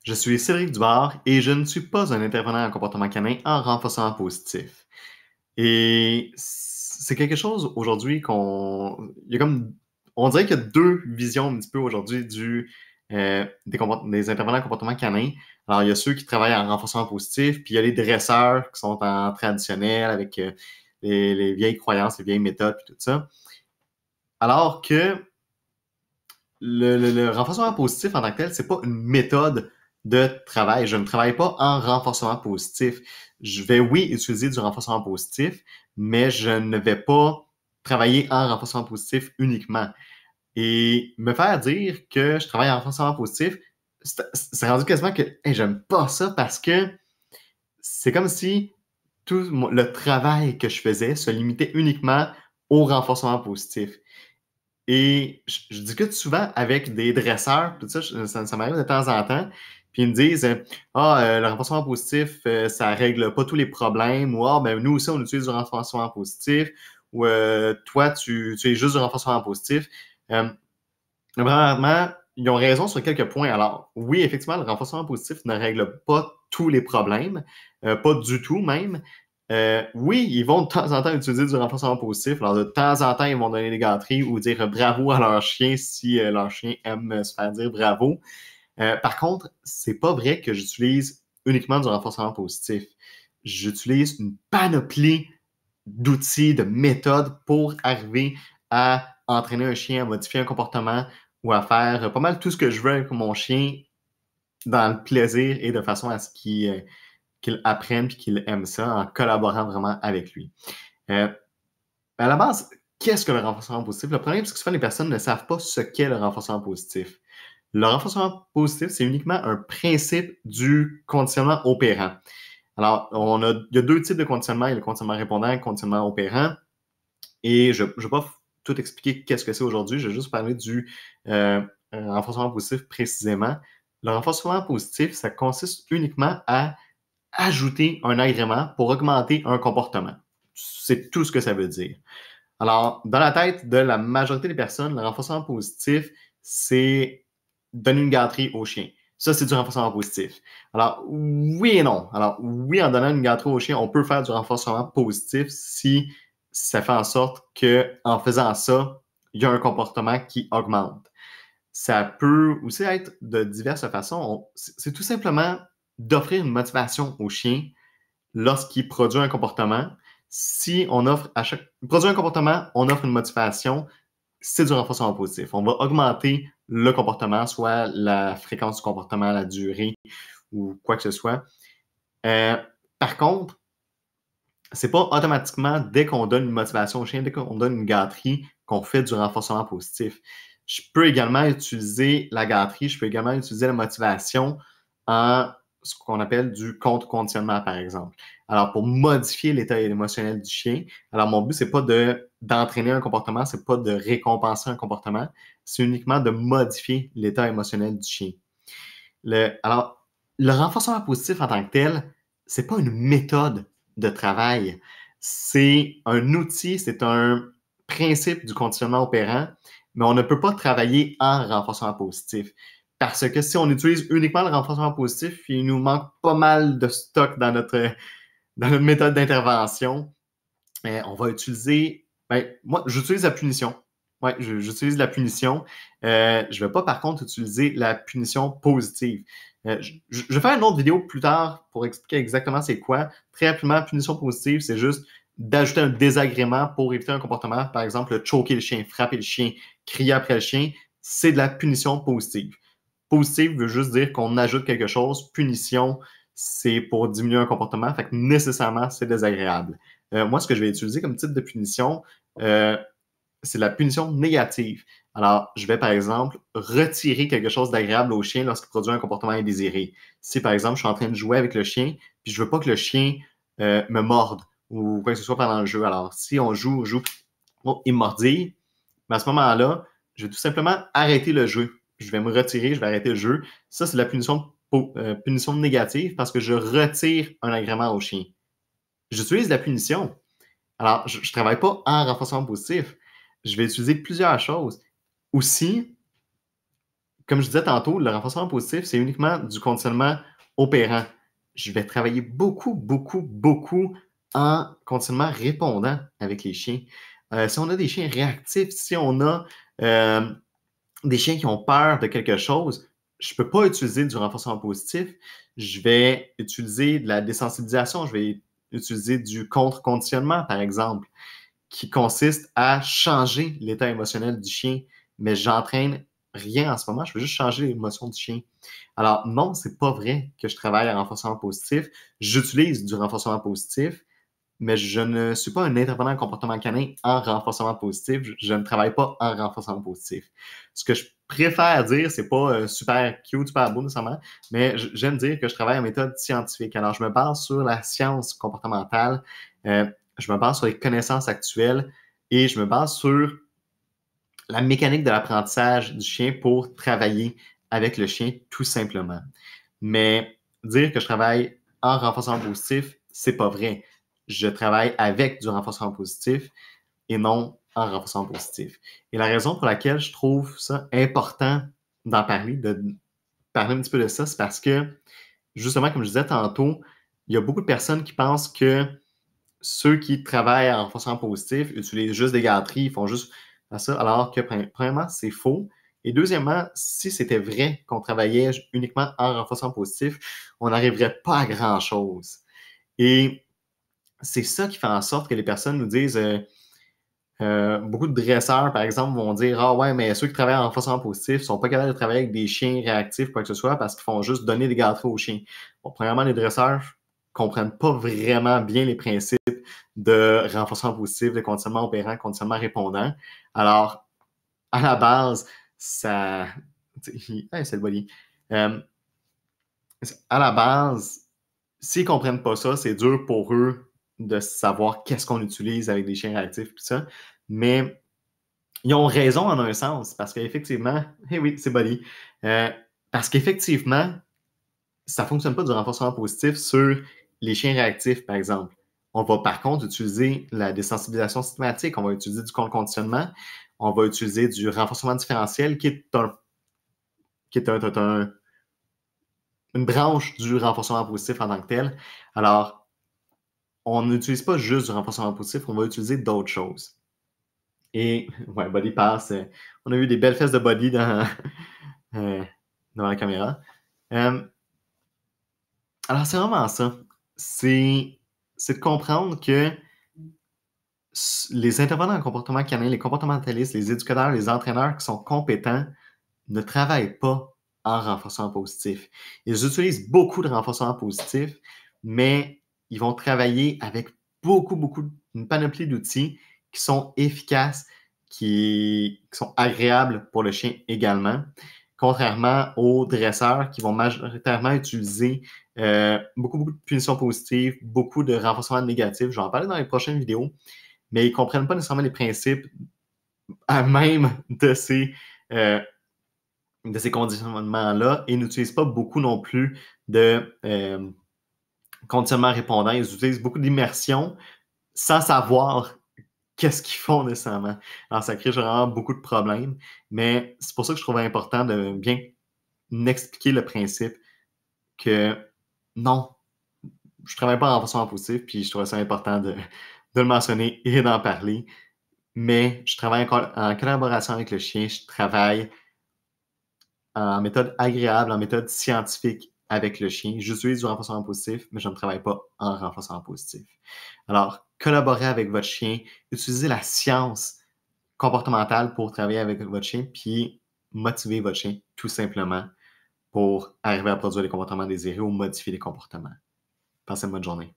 Je suis Cédric Dubar et je ne suis pas un intervenant en comportement canin en renforçant positif. Et c'est quelque chose aujourd'hui il y a comme, on dirait qu'il y a deux visions un petit peu aujourd'hui des intervenants en comportement canin. Alors, il y a ceux qui travaillent en renforcement positif, puis il y a les dresseurs qui sont en traditionnel avec les vieilles croyances, les vieilles méthodes, puis tout ça. Alors que le renforcement positif en tant que tel, c'est pas une méthode de travail. Je ne travaille pas en renforcement positif. Je vais, oui, utiliser du renforcement positif, mais je ne vais pas travailler en renforcement positif uniquement. Et me faire dire que je travaille en renforcement positif, c'est rendu quasiment que hey, j'aime pas ça parce que c'est comme si le travail que je faisais se limitait uniquement au renforcement positif. Et je discute souvent avec des dresseurs, tout ça, ça m'arrive de temps en temps, puis ils me disent le renforcement positif, ça règle pas tous les problèmes, ou ben, nous aussi, on utilise du renforcement positif, ou toi, tu es juste du renforcement positif. Euh, Vraiment, ils ont raison sur quelques points. Alors, oui, effectivement, le renforcement positif ne règle pas tous les problèmes, pas du tout même. Oui, ils vont de temps en temps utiliser du renforcement positif. Alors, de temps en temps, ils vont donner des gâteries ou dire bravo à leur chien si leur chien aime se faire dire bravo. Par contre, c'est pas vrai que j'utilise uniquement du renforcement positif. J'utilise une panoplie d'outils, de méthodes pour arriver à entraîner un chien, à modifier un comportement ou à faire pas mal tout ce que je veux avec mon chien dans le plaisir et de façon à ce qu'il apprenne et qu'il aime ça en collaborant vraiment avec lui. Euh, à la base, qu'est-ce que le renforcement positif? Le problème, c'est que souvent les personnes ne savent pas ce qu'est le renforcement positif. Le renforcement positif, c'est uniquement un principe du conditionnement opérant. Alors, il y a deux types de conditionnement. Il y a le conditionnement répondant et le conditionnement opérant. Et je ne vais pas tout expliquer qu'est-ce que c'est aujourd'hui. Je vais juste parler du renforcement positif précisément. Le renforcement positif, ça consiste uniquement à ajouter un agrément pour augmenter un comportement. C'est tout ce que ça veut dire. Alors, dans la tête de la majorité des personnes, le renforcement positif, c'est donner une gâterie au chien. Ça, c'est du renforcement positif. Alors, oui et non. Alors, oui, en donnant une gâterie au chien, on peut faire du renforcement positif si ça fait en sorte que, en faisant ça, il y a un comportement qui augmente. Ça peut aussi être de diverses façons. C'est tout simplement d'offrir une motivation au chien lorsqu'il produit un comportement. Si on offre à chaque produit un comportement, on offre une motivation, c'est du renforcement positif. On va augmenter le comportement, soit la fréquence du comportement, la durée ou quoi que ce soit. Euh, Par contre, c'est pas automatiquement dès qu'on donne une motivation au chien, dès qu'on donne une gâterie, qu'on fait du renforcement positif. Je peux également utiliser la gâterie, je peux également utiliser la motivation en ce qu'on appelle du contre-conditionnement, par exemple. Alors, pour modifier l'état émotionnel du chien, alors mon but, c'est pas d'entraîner un comportement, c'est pas de récompenser un comportement, c'est uniquement de modifier l'état émotionnel du chien. Alors, le renforcement positif en tant que tel, c'est pas une méthode de travail. C'est un outil, c'est un principe du conditionnement opérant, mais on ne peut pas travailler en renforcement positif. Parce que si on utilise uniquement le renforcement positif, il nous manque pas mal de stock dans notre méthode d'intervention. On va utiliser, moi, j'utilise la punition. Ouais, j'utilise la punition. Je ne vais pas, par contre, utiliser la punition positive. Je vais faire une autre vidéo plus tard pour expliquer exactement c'est quoi. Très rapidement, punition positive, c'est juste d'ajouter un désagrément pour éviter un comportement, par exemple, choquer le chien, frapper le chien, crier après le chien. C'est de la punition positive. Positive veut juste dire qu'on ajoute quelque chose. Punition, c'est pour diminuer un comportement. Fait que nécessairement, c'est désagréable. Moi, ce que je vais utiliser comme type de punition, euh, c'est la punition négative. Alors, je vais par exemple retirer quelque chose d'agréable au chien lorsqu'il produit un comportement indésiré. Si par exemple, je suis en train de jouer avec le chien, puis je veux pas que le chien me morde ou quoi que ce soit pendant le jeu. Alors, si on joue, oh, il me mordit, mais à ce moment-là, je vais tout simplement arrêter le jeu. Je vais me retirer, je vais arrêter le jeu. Ça, c'est la punition négative parce que je retire un agrément au chien. J'utilise la punition. Alors, je ne travaille pas en renforcement positif. Je vais utiliser plusieurs choses. Aussi, comme je disais tantôt, le renforcement positif, c'est uniquement du conditionnement opérant. Je vais travailler beaucoup, beaucoup, beaucoup en conditionnement répondant avec les chiens. Si on a des chiens réactifs, si on a des chiens qui ont peur de quelque chose, je ne peux pas utiliser du renforcement positif. Je vais utiliser de la désensibilisation, je vais utiliser du contre-conditionnement, par exemple, qui consiste à changer l'état émotionnel du chien, mais j'entraîne rien en ce moment, je veux juste changer l'émotion du chien. Alors non, c'est pas vrai que je travaille en renforcement positif. J'utilise du renforcement positif, mais je ne suis pas un intervenant en comportement canin en renforcement positif. Je ne travaille pas en renforcement positif. Ce que je préfère dire, c'est pas super cute, super beau nécessairement, mais j'aime dire que je travaille en méthode scientifique. Alors, je me base sur la science comportementale, je me base sur les connaissances actuelles et je me base sur la mécanique de l'apprentissage du chien pour travailler avec le chien, tout simplement. Mais dire que je travaille en renforcement positif, c'est pas vrai. Je travaille avec du renforcement positif et non en renforcement positif. Et la raison pour laquelle je trouve ça important d'en parler, de parler un petit peu de ça, c'est parce que, justement, comme je disais tantôt, il y a beaucoup de personnes qui pensent que ceux qui travaillent en renforcement positif utilisent juste des gâteries, ils font juste ça, alors que, premièrement, c'est faux. Et deuxièmement, si c'était vrai qu'on travaillait uniquement en renforcement positif, on n'arriverait pas à grand-chose. Et c'est ça qui fait en sorte que les personnes nous disent, beaucoup de dresseurs, par exemple, vont dire: ah ouais, mais ceux qui travaillent en renforcement positif ne sont pas capables de travailler avec des chiens réactifs, quoi que ce soit, parce qu'ils font juste donner des gâteries aux chiens. Bon, premièrement, les dresseurs ne comprennent pas vraiment bien les principes de renforcement positif, de conditionnement opérant, conditionnement répondant. Alors, à la base, ça. Hey, c'est le body. Euh, à la base, s'ils ne comprennent pas ça, c'est dur pour eux de savoir qu'est-ce qu'on utilise avec des chiens réactifs, tout ça. Mais ils ont raison en un sens, parce qu'effectivement, eh oui, c'est body. Parce qu'effectivement, ça ne fonctionne pas du renforcement positif sur les chiens réactifs, par exemple. On va par contre utiliser la désensibilisation systématique, on va utiliser du conditionnement, on va utiliser du renforcement différentiel qui est une branche du renforcement positif en tant que tel. Alors, on n'utilise pas juste du renforcement positif, on va utiliser d'autres choses. Et, ouais, body pass, on a eu des belles fesses de body devant la caméra. Alors, c'est vraiment ça. C'est de comprendre que les intervenants en comportement canin, les comportementalistes, les éducateurs, les entraîneurs qui sont compétents ne travaillent pas en renforcement positif. Ils utilisent beaucoup de renforcement positif, mais ils vont travailler avec une panoplie d'outils qui sont efficaces, qui sont agréables pour le chien également, contrairement aux dresseurs qui vont majoritairement utiliser beaucoup de punitions positives, beaucoup de renforcement négatif. Je vais en parler dans les prochaines vidéos, mais ils ne comprennent pas nécessairement les principes à même euh, de ces conditionnements-là et n'utilisent pas beaucoup non plus de conditionnement répondant. Ils utilisent beaucoup d'immersion sans savoir qu'est-ce qu'ils font nécessairement. Alors, ça crée vraiment beaucoup de problèmes, mais c'est pour ça que je trouvais important de bien expliquer le principe que non, je ne travaille pas en renforcement positif, puis je trouvais ça important de le mentionner et d'en parler, mais je travaille en collaboration avec le chien, je travaille en méthode agréable, en méthode scientifique avec le chien. J'utilise du renforcement positif, mais je ne travaille pas en renforcement positif. Alors, collaborez avec votre chien, utilisez la science comportementale pour travailler avec votre chien, puis motiver votre chien tout simplement pour arriver à produire les comportements désirés ou modifier les comportements. Passez une bonne journée.